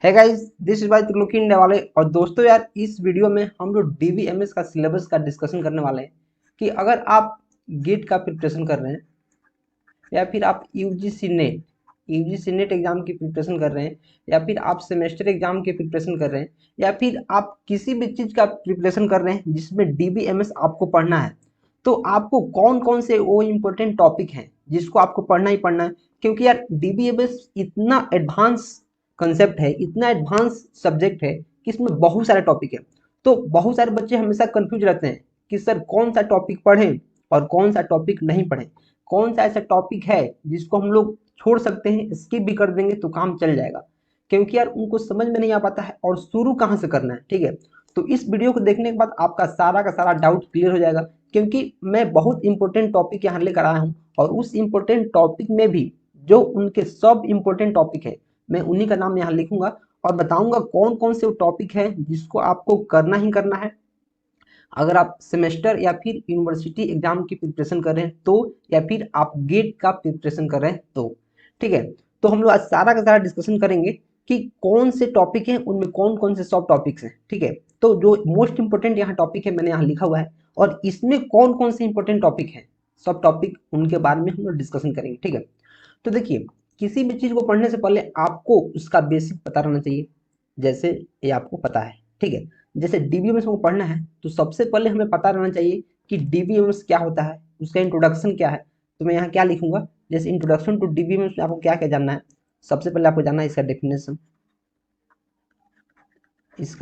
है guys, this is by Triloki India वाले। और दोस्तों यार, इस वीडियो में हम लोग डीबीएमएस का सिलेबस का डिस्कशन करने वाले हैं कि अगर आप गेट का प्रिपरेशन कर रहे हैं या फिर आप यूजीसी नेट एग्जाम की प्रिपरेशन कर रहे हैं या फिर आप सेमेस्टर एग्जाम की प्रिपरेशन कर रहे हैं या फिर आप किसी भी चीज़ का प्रिपरेशन कर रहे हैं जिसमें डीबीएमएस आपको पढ़ना है, तो आपको कौन कौन से वो इम्पोर्टेंट टॉपिक हैं जिसको आपको पढ़ना ही पढ़ना है। क्योंकि यार डीबीएमएस इतना एडवांस कंसेप्ट है, इतना एडवांस सब्जेक्ट है कि इसमें बहुत सारे टॉपिक है। तो बहुत सारे बच्चे हमेशा कंफ्यूज रहते हैं कि सर कौन सा टॉपिक पढ़ें और कौन सा टॉपिक नहीं पढ़ें, कौन सा ऐसा टॉपिक है जिसको हम लोग छोड़ सकते हैं, स्किप भी कर देंगे तो काम चल जाएगा। क्योंकि यार उनको समझ में नहीं आ पाता है और शुरू कहाँ से करना है। ठीक है, तो इस वीडियो को देखने के बाद आपका सारा का सारा डाउट क्लियर हो जाएगा। क्योंकि मैं बहुत इंपॉर्टेंट टॉपिक यहाँ लेकर आया हूँ और उस इंपॉर्टेंट टॉपिक में भी जो उनके सब इंपॉर्टेंट टॉपिक है मैं उन्हीं का नाम यहाँ लिखूंगा और बताऊंगा कौन कौन से टॉपिक है जिसको आपको करना ही करना है अगर आप सेमेस्टर या फिर यूनिवर्सिटी एग्जाम की प्रिपरेशन कर रहे हैं तो, या फिर आप गेट का प्रिपरेशन कर रहे हैं तो। ठीक है, तो हम लोग आज सारा का सारा डिस्कशन करेंगे कि कौन से टॉपिक हैं, उनमें कौन कौन से सब टॉपिक्स हैं। ठीक है, तो जो मोस्ट इंपोर्टेंट यहाँ टॉपिक है मैंने यहाँ लिखा हुआ है और इसमें कौन कौन से इंपोर्टेंट टॉपिक हैं, सब टॉपिक उनके बारे में हम लोग डिस्कशन करेंगे। ठीक है, तो देखिए, किसी भी चीज़ को पढ़ने से पहले आपको उसका बेसिक पता रहना चाहिए। जैसे ये आपको पता है, ठीक है, जैसे डीबीएमएस को पढ़ना है तो सबसे पहले हमें पता रहना चाहिए कि डीबीएमएस क्या होता है, उसका इंट्रोडक्शन क्या है। तो मैं यहाँ क्या लिखूंगा, जैसे इंट्रोडक्शन टू डीबीएमएस में आपको क्या क्या जानना है। सबसे पहले आपको जानना है इसका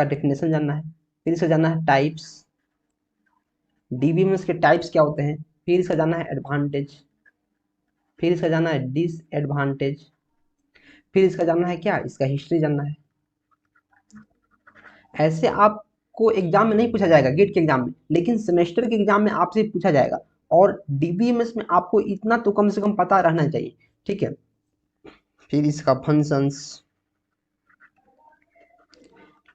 डेफिनेशन जानना है। फिर इसका जानना है टाइप्स, डीबीएमएस के टाइप्स क्या होते हैं। फिर इसका जानना है एडवांटेज, फिर इसका जानना है डिसएडवांटेज, फिर इसका जानना है क्या, इसका हिस्ट्री जानना है। ऐसे आपको एग्जाम में नहीं पूछा जाएगा गेट के एग्जाम में, लेकिन सेमेस्टर के एग्जाम में आपसे पूछा जाएगा। और डीबीएमएस में आपको इतना तो कम से कम पता रहना चाहिए। ठीक है, फिर इसका फंक्शंस,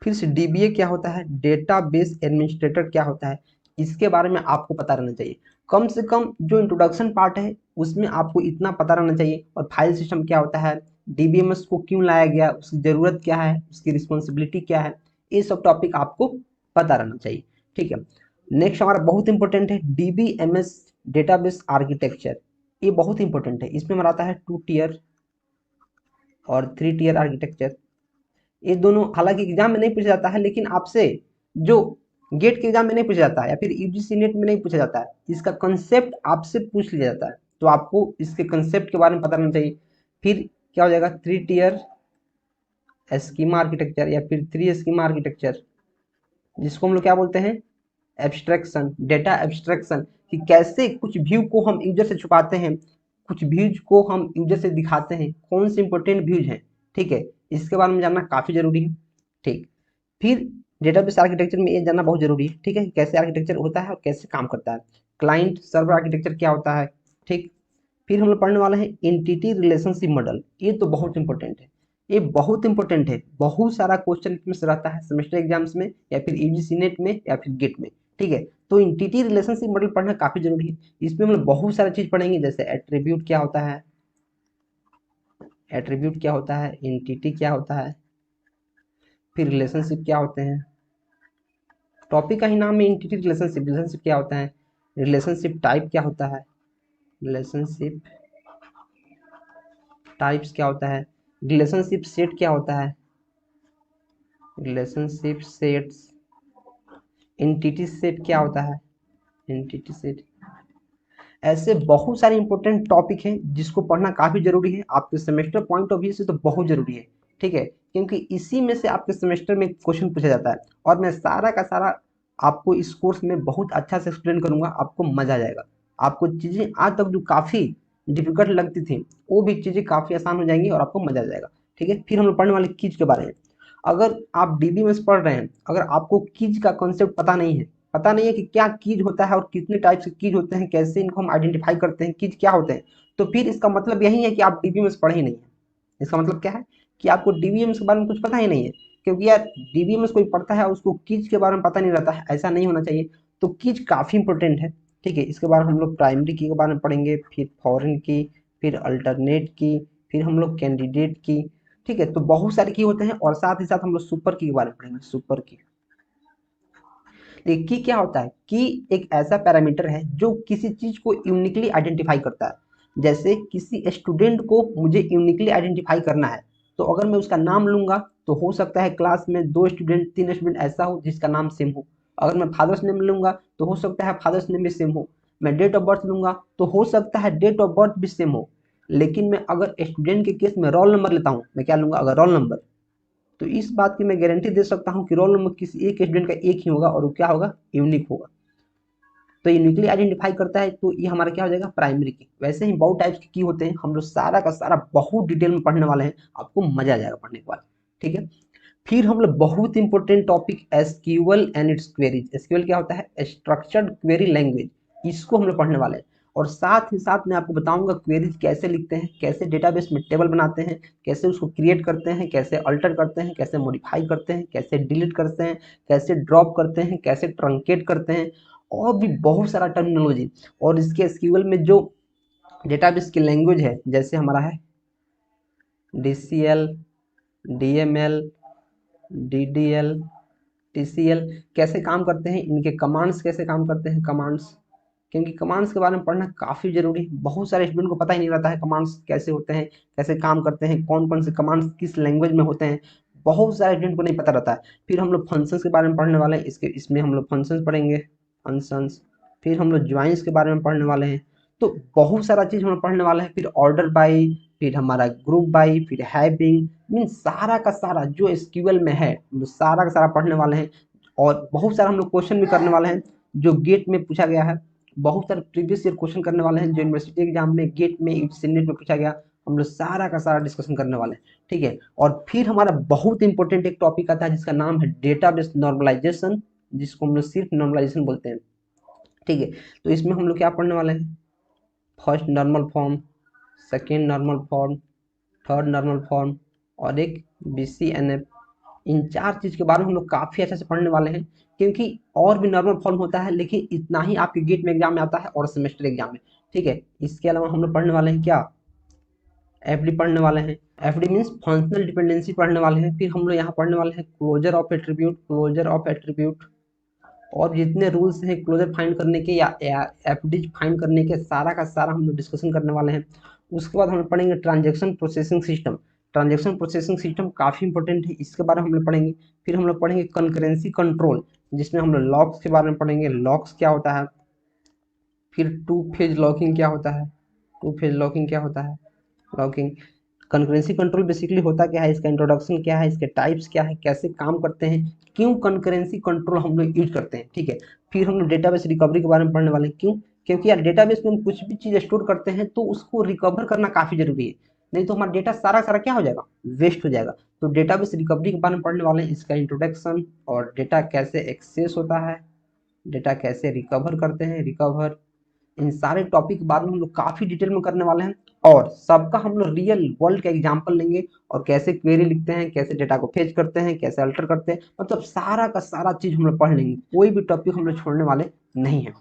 फिर से डीबीए क्या होता है, डेटाबेस एडमिनिस्ट्रेटर क्या होता है, इसके बारे में आपको पता रहना चाहिए। कम से कम जो इंट्रोडक्शन पार्ट है उसमें आपको इतना पता रहना चाहिए। और फाइल सिस्टम क्या होता है, डीबीएमएस को क्यों लाया गया, उसकी ज़रूरत क्या है, उसकी रिस्पॉन्सिबिलिटी क्या है, ये सब टॉपिक आपको पता रहना चाहिए। ठीक है, नेक्स्ट हमारा बहुत इंपॉर्टेंट है डीबीएमएस डेटाबेस आर्किटेक्चर। ये बहुत इंपॉर्टेंट है, इसमें हमारा आता है 2 टियर और 3 टियर आर्किटेक्चर। ये दोनों हालांकि एग्जाम में नहीं पूछा जाता है, लेकिन आपसे जो गेट के एग्जाम में नहीं पूछा जाता है या फिर यूजीसी नेट में नहीं पूछा जाता है, इसका कंसेप्ट आपसे पूछ लिया जाता है, तो आपको इसके कंसेप्ट के बारे में पता रहना चाहिए। फिर क्या हो जाएगा, 3 टियर स्कीमा आर्किटेक्चर या फिर 3 स्कीमा आर्किटेक्चर, जिसको हम लोग क्या बोलते हैं, एब्स्ट्रैक्शन, डेटा एब्स्ट्रैक्शन, कि कैसे कुछ व्यू को हम यूजर से छुपाते हैं, कुछ व्यूज को हम यूजर से दिखाते हैं, कौन से इंपॉर्टेंट व्यूज हैं। ठीक है, इसके बारे में जानना काफ़ी जरूरी है। ठीक, फिर डेटाबेस आर्किटेक्चर में ये जानना बहुत जरूरी है। ठीक है, कैसे आर्किटेक्चर होता है और कैसे काम करता है। क्लाइंट सर्वर आर्किटेक्चर क्या होता है। ठीक, फिर हम लोग पढ़ने वाले हैं एंटिटी रिलेशनशिप मॉडल। ये तो बहुत इंपॉर्टेंट है, ये बहुत इंपॉर्टेंट है, बहुत सारा क्वेश्चन इसमें से रहता है सेमेस्टर एग्जाम्स में या फिर यूजीसी नेट में या फिर गेट में। ठीक है, तो एंटिटी रिलेशनशिप मॉडल पढ़ना काफ़ी जरूरी है। इसमें हम लोग बहुत सारी चीज़ पढ़ेंगे, जैसे एट्रीब्यूट क्या होता है, एट्रीब्यूट क्या होता है, एंटिटी क्या होता है, फिर रिलेशनशिप क्या होते हैं। टॉपिक का ही नाम है एंटिटी रिलेशनशिप, रिलेशनशिप क्या होता है, रिलेशनशिप टाइप क्या होता है, रिलेशनशिप टाइप्स क्या होता है, रिलेशनशिप सेट क्या होता है, रिलेशनशिप सेट्स, एंटिटी सेट क्या होता है, एंटिटी सेट। ऐसे बहुत सारे इंपॉर्टेंट टॉपिक हैं जिसको पढ़ना काफ़ी जरूरी है, आपके सेमेस्टर पॉइंट ऑफ व्यू से तो बहुत जरूरी है। ठीक है, क्योंकि इसी में से आपके सेमेस्टर में क्वेश्चन पूछा जाता है और मैं सारा का सारा आपको इस कोर्स में बहुत अच्छा से एक्सप्लेन करूंगा, आपको मजा आ जाएगा। आपको चीज़ें आज तक जो काफ़ी डिफिकल्ट लगती थी वो भी चीज़ें काफ़ी आसान हो जाएंगी और आपको मजा आ जाएगा। ठीक है, फिर हम लोग पढ़ने वाले कीज के बारे में। अगर आप डीबी में पढ़ रहे हैं, अगर आपको कीज का कॉन्सेप्ट पता नहीं है कि क्या कीज होता है और कितने टाइप के कीज होते हैं, कैसे इनको हम आइडेंटिफाई करते हैं, कीज क्या होते हैं, तो फिर इसका मतलब यही है कि आप डीबीएमएस पढ़े ही नहीं है। इसका मतलब क्या है कि आपको डीबीएमएस के बारे में कुछ पता ही नहीं है। क्योंकि यार डीबीएमएस कोई पढ़ता है उसको कीज के बारे में पता नहीं रहता है, ऐसा नहीं होना चाहिए। तो कीज काफ़ी इंपॉर्टेंट है। ठीक है, इसके बाद हम लोग प्राइमरी की के बारे में पढ़ेंगे, फिर फॉरेन की, फिर अल्टरनेट की, फिर हम लोग कैंडिडेट की, ठीक है, तो बहुत सारे की होते हैं और साथ ही साथ हम लोग सुपर की के बारे में पढ़ेंगे। सुपर की, देखिए की क्या होता है, की एक ऐसा पैरामीटर है जो किसी चीज को यूनिकली आइडेंटिफाई करता है। जैसे किसी स्टूडेंट को मुझे यूनिकली आइडेंटिफाई करना है, तो अगर मैं उसका नाम लूंगा तो हो सकता है क्लास में 2 स्टूडेंट 3 स्टूडेंट ऐसा हो जिसका नाम सेम हो। अगर मैं फादर्स नेम लूंगा तो हो सकता है फादर्स नेम भी सेम हो। मैं डेट ऑफ बर्थ लूंगा तो हो सकता है डेट ऑफ बर्थ भी सेम हो। लेकिन मैं अगर स्टूडेंट के केस में रोल नंबर लेता हूँ, मैं क्या लूंगा, अगर रोल नंबर, तो इस बात की मैं गारंटी दे सकता हूँ कि रोल नंबर किसी एक स्टूडेंट का एक ही होगा और वो क्या होगा, यूनिक होगा। तो यूनिकली आइडेंटिफाई करता है, तो ये हमारा क्या हो जाएगा, प्राइमरी की। वैसे ही बहुत टाइप्स की होते हैं, हम लोग सारा का सारा बहुत डिटेल में पढ़ने वाले हैं, आपको मजा आ जाएगा पढ़ने के बाद। ठीक है, फिर हम लोग बहुत important topic SQL and it's queries. SQL क्या होता है, स्ट्रक्चर्ड क्वेरी लैंग्वेज, इसको हम लोग पढ़ने वाले हैं। और साथ ही साथ मैं आपको बताऊंगा क्वेरीज कैसे लिखते हैं, कैसे डेटाबेस में टेबल बनाते हैं, कैसे उसको क्रिएट करते हैं, कैसे अल्टर करते हैं, कैसे मॉडिफाई करते हैं, कैसे डिलीट करते हैं, कैसे ड्रॉप करते हैं, कैसे ट्रंकेट करते हैं, और भी बहुत सारा टर्मिनोलॉजी। और इसके एसक्यूएल में जो डेटाबेस की लैंग्वेज है, जैसे हमारा है डीसीएल, डीएमएल, डीडीएल, टीसीएल, कैसे काम करते हैं, इनके कमांड्स कैसे काम करते हैं, कमांड्स, क्योंकि कमांड्स के बारे में पढ़ना काफ़ी जरूरी है। बहुत सारे स्टूडेंट को पता ही नहीं रहता है कमांड्स कैसे होते हैं, कैसे काम करते हैं, कौन कौन से कमांड्स किस लैंग्वेज में होते हैं, बहुत सारे स्टूडेंट को नहीं पता रहता है। फिर हम लोग फंक्शंस के बारे में पढ़ने वाले हैं, इसमें हम लोग फंक्शंस पढ़ेंगे, फंक्शंस। फिर हम लोग ज्वाइंस के बारे में पढ़ने वाले हैं। तो बहुत सारा चीज़ हम लोग पढ़ने वाले हैं। फिर ऑर्डर बाई, फिर हमारा ग्रुप बाई, फिर हैविंग, मीन सारा का सारा जो एसक्यूएल में है वो सारा का सारा पढ़ने वाले हैं। और बहुत सारा हम लोग क्वेश्चन भी करने वाले हैं जो गेट में पूछा गया है। बहुत सारे प्रीवियस ईयर क्वेश्चन करने वाले हैं जो यूनिवर्सिटी एग्जाम में, गेट में, यूजीसी नेट में पूछा गया। हम लोग सारा का सारा डिस्कशन करने वाले हैं। ठीक है, और फिर हमारा बहुत इंपॉर्टेंट एक टॉपिक आता है जिसका नाम है डेटाबेस नॉर्मलाइजेशन, जिसको हम लोग सिर्फ नॉर्मलाइजेशन बोलते हैं। ठीक है, तो इसमें हम लोग क्या पढ़ने वाले हैं, first normal form, second normal form, third normal form, और एक बीसीएनएफ। इन 4 चीज़ के बारे में हम लोग काफ़ी अच्छे से पढ़ने वाले हैं, क्योंकि और भी नॉर्मल फॉर्म होता है लेकिन इतना ही आपके गेट में एग्जाम में आता है और सेमेस्टर एग्जाम में। ठीक है, इसके अलावा हम लोग पढ़ने वाले हैं क्या, एफडी पढ़ने वाले हैं। एफडी मीन्स फंक्शनल डिपेंडेंसी पढ़ने वाले हैं। फिर हम लोग यहाँ पढ़ने वाले हैं closure of attribute, closure of attribute, और जितने रूल्स हैं क्लोजर फाइंड करने के या एफडी फाइंड करने के, सारा का सारा हम लोग डिस्कशन करने वाले हैं। उसके बाद हम लोग पढ़ेंगे transaction processing system. Transaction processing system काफ़ी इंपॉर्टेंट है, इसके बारे में हम लोग पढ़ेंगे। फिर हम लोग पढ़ेंगे कंकरेंसी कंट्रोल, जिसमें हम लोग लॉक्स के बारे में पढ़ेंगे, लॉक्स क्या होता है। फिर टू फेज लॉकिंग क्या होता है, टू फेज लॉकिंग क्या होता है, लॉकिंग। कंकरेंसी कंट्रोल बेसिकली होता क्या है, इसका इंट्रोडक्शन क्या है, इसके टाइप्स क्या है, कैसे काम करते हैं, क्यों कंकरेंसी कंट्रोल हम लोग यूज करते हैं। ठीक है, फिर हम लोग डेटाबेस रिकवरी के बारे में पढ़ने वाले हैं। क्यों, क्योंकि यार डेटाबेस में हम कुछ भी चीज़ स्टोर करते हैं तो उसको रिकवर करना काफ़ी जरूरी है, नहीं तो हमारा डेटा सारा सारा क्या हो जाएगा, वेस्ट हो जाएगा। तो डेटाबेस रिकवरी के बारे में पढ़ने वाले हैं, इसका इंट्रोडक्शन, और डेटा कैसे एक्सेस होता है, डेटा कैसे रिकवर करते हैं, रिकवर। इन सारे टॉपिक के बारे में हम लोग काफ़ी डिटेल में करने वाले हैं, और सबका हम लोग रियल वर्ल्ड का एग्जाम्पल लेंगे, और कैसे क्वेरी लिखते हैं, कैसे डेटा को फेच करते हैं, कैसे अल्टर करते हैं, मतलब सारा का सारा चीज़ हम लोग पढ़ लेंगे। कोई भी टॉपिक हम लोग छोड़ने वाले नहीं है।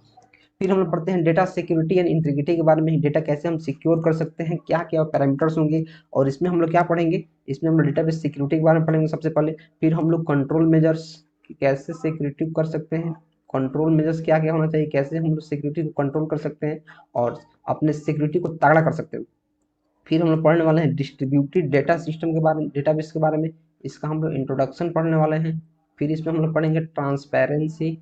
फिर हम लोग पढ़ते हैं डेटा सिक्योरिटी एंड इंटीग्रिटी के बारे में, डेटा कैसे हम सिक्योर कर सकते हैं, क्या क्या पैरामीटर्स होंगे, और इसमें हम लोग क्या पढ़ेंगे, इसमें हम लोग डेटाबेस सिक्योरिटी के बारे में पढ़ेंगे सबसे पहले। फिर हम लोग कंट्रोल मेजर्स, कैसे सिक्योरिटी कर सकते हैं, कंट्रोल मेजर्स क्या क्या होना चाहिए, कैसे हम लोग सिक्योरिटी को कंट्रोल कर सकते हैं और अपने सिक्योरिटी को तगड़ा कर सकते हैं। फिर हम लोग पढ़ने वाले हैं डिस्ट्रीब्यूटेड डेटा सिस्टम के बारे में, डेटाबेस के बारे में, इसका हम लोग इंट्रोडक्शन पढ़ने वाले हैं। फिर इसमें हम लोग पढ़ेंगे ट्रांसपेरेंसी,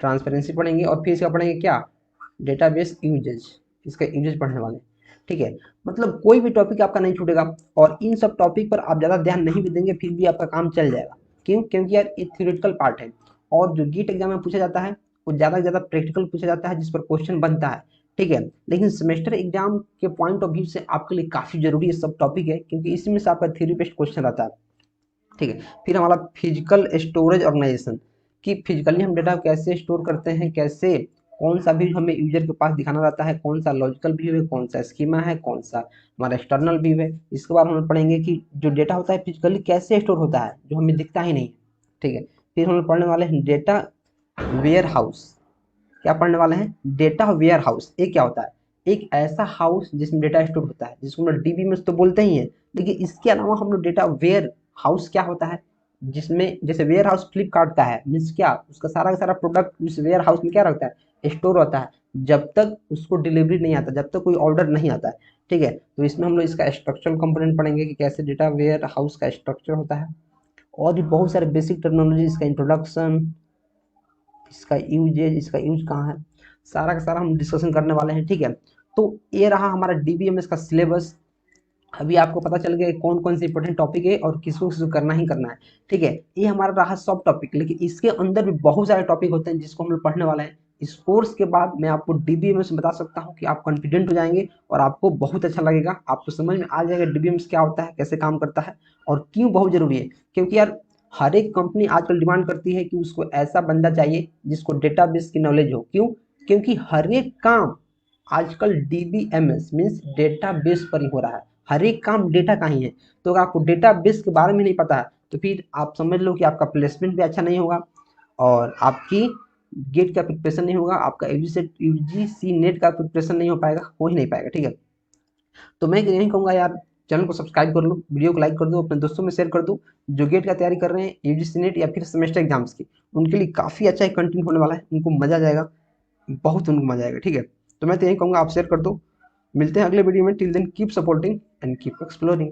ट्रांसपेरेंसी पढ़ेंगे, और फिर इसका पढ़ेंगे क्या, डेटाबेस यूजेज, इसका यूजेज पढ़ने वाले हैं। ठीक है, मतलब कोई भी टॉपिक आपका नहीं छूटेगा, और इन सब टॉपिक पर आप ज़्यादा ध्यान नहीं भी देंगे फिर भी आपका काम चल जाएगा। क्यों, क्योंकि यार ये थ्योरेटिकल पार्ट है, और जो गेट एग्जाम में पूछा जाता है वो ज़्यादा से ज़्यादा प्रैक्टिकल पूछा जाता है जिस पर क्वेश्चन बनता है। ठीक है, लेकिन सेमेस्टर एग्जाम के पॉइंट ऑफ व्यू से आपके लिए काफ़ी जरूरी ये सब टॉपिक है, क्योंकि इसमें से आपका थ्योरी बेस्ड क्वेश्चन रहता है। ठीक है, फिर हमारा फिजिकल स्टोरेज ऑर्गेनाइजेशन, कि फिजिकली हम डेटा कैसे स्टोर करते हैं, कैसे, कौन सा व्यू हमें यूजर के पास दिखाना रहता है, कौन सा लॉजिकल व्यू है, कौन सा स्कीमा है, कौन सा हमारा एक्सटर्नल व्यू है। इसके बाद हम पढ़ेंगे कि जो डेटा होता है फिजिकली कैसे स्टोर होता है जो हमें दिखता ही नहीं। ठीक है, फिर हम पढ़ने वाले हैं डेटा वेयर हाउस, क्या पढ़ने वाले हैं, डेटा वेयर हाउस। ये क्या होता है, एक ऐसा हाउस जिसमें डेटा स्टोर होता है, जिसको हम लोग डीबीएमएस तो बोलते ही हैं, लेकिन इसके अलावा हम लोग डेटा वेयर हाउस क्या होता है, जिसमें जैसे वेयर हाउस फ्लिपकार्ट का है, मीन्स क्या, उसका सारा का सारा प्रोडक्ट उस वेयर हाउस में क्या रखता है, स्टोर होता है, जब तक उसको डिलीवरी नहीं आता, जब तक कोई ऑर्डर नहीं आता है। ठीक है, तो इसमें हम लोग इसका स्ट्रक्चरल कंपोनेंट पढ़ेंगे कि कैसे डेटा वेयर हाउस का स्ट्रक्चर होता है, और भी बहुत सारे बेसिक टर्मिनोलॉजी, इसका इंट्रोडक्शन, इसका यूजेज, इसका यूज कहाँ है, सारा का सारा हम डिस्कशन करने वाले हैं। ठीक है, तो ये रहा हमारा डीबीएमएस का सिलेबस। अभी आपको पता चल गया कौन कौन से इंपॉर्टेंट टॉपिक है और किसको किसको करना ही करना है। ठीक है, ये हमारा रहा सब टॉपिक, लेकिन इसके अंदर भी बहुत सारे टॉपिक होते हैं जिसको हम लोग पढ़ने वाले हैं। इस कोर्स के बाद मैं आपको डीबीएमएस बता सकता हूँ कि आप कॉन्फिडेंट हो जाएंगे और आपको बहुत अच्छा लगेगा, आपको समझ में आ जाएगा डीबीएमएस क्या होता है, कैसे काम करता है और क्यों बहुत जरूरी है। क्योंकि यार हर एक कंपनी आजकल डिमांड करती है कि उसको ऐसा बंदा चाहिए जिसको डेटाबेस की नॉलेज हो। क्यों? क्योंकि हर एक काम आजकल डीबीएमएस मीन्स डेटाबेस पर ही हो रहा है, हर एक काम डेटा का ही है। तो अगर आपको डेटाबेस के बारे में नहीं पता है तो फिर आप समझ लो कि आपका प्लेसमेंट भी अच्छा नहीं होगा और आपकी गेट का प्रिपरेशन नहीं होगा, आपका यूजीसी नेट का प्रिपरेशन नहीं हो पाएगा, हो ही नहीं पाएगा। ठीक है, तो मैं यही कहूँगा यार, चैनल को सब्सक्राइब कर लो, वीडियो को लाइक कर दो, अपने दोस्तों में शेयर कर दो, जो गेट का तैयारी कर रहे हैं यूजीसी नेट या फिर सेमेस्टर एग्जाम्स की, उनके लिए काफ़ी अच्छा एक कंटेंट होने वाला है, उनको मजा आ जाएगा, बहुत उनको मजा आएगा। ठीक है, तो मैं तो यही कहूँगा आप शेयर कर दो। मिलते हैं अगले वीडियो में, till then keep supporting and keep exploring.